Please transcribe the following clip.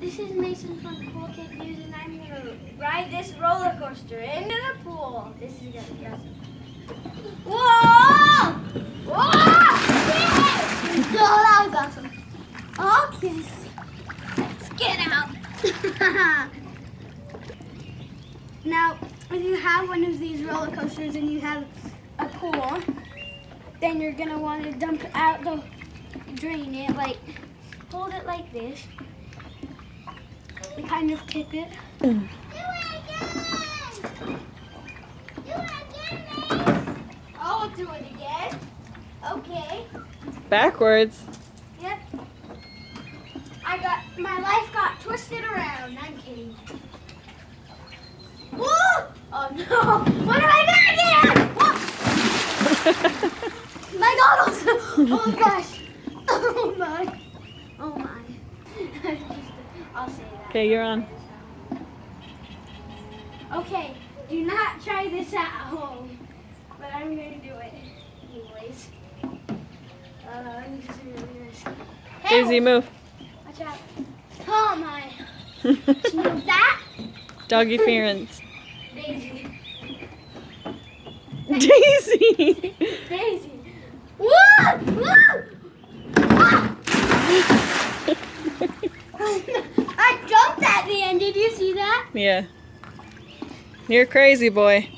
This is Mason from Cool Kid Views, and I'm gonna ride this roller coaster into the pool. This is gonna be awesome. Whoa! Whoa! Yeah! Oh, that was awesome. Okay, let's get out. Now, if you have one of these roller coasters and you have a pool, then you're gonna want to dump out the drain it, like hold it like this and kind of tip it. Do it again! Do it again, Mace! I'll do it again. Okay. Backwards. Yep. My life got twisted around. I'm kidding. Whoa! Oh no! What am I gonna get? My goggles! Oh gosh! Oh my! Oh my! I'll say that. Okay, you're on. Okay, do not try this at home, but I'm gonna do it anyways. This is really risky. Daisy, move. Watch out! Oh my! Move that, Doggy Ference. Daisy. Daisy! Daisy. Whoa! Whoa! Ah! I jumped at the end. Did you see that? Yeah. You're crazy, boy.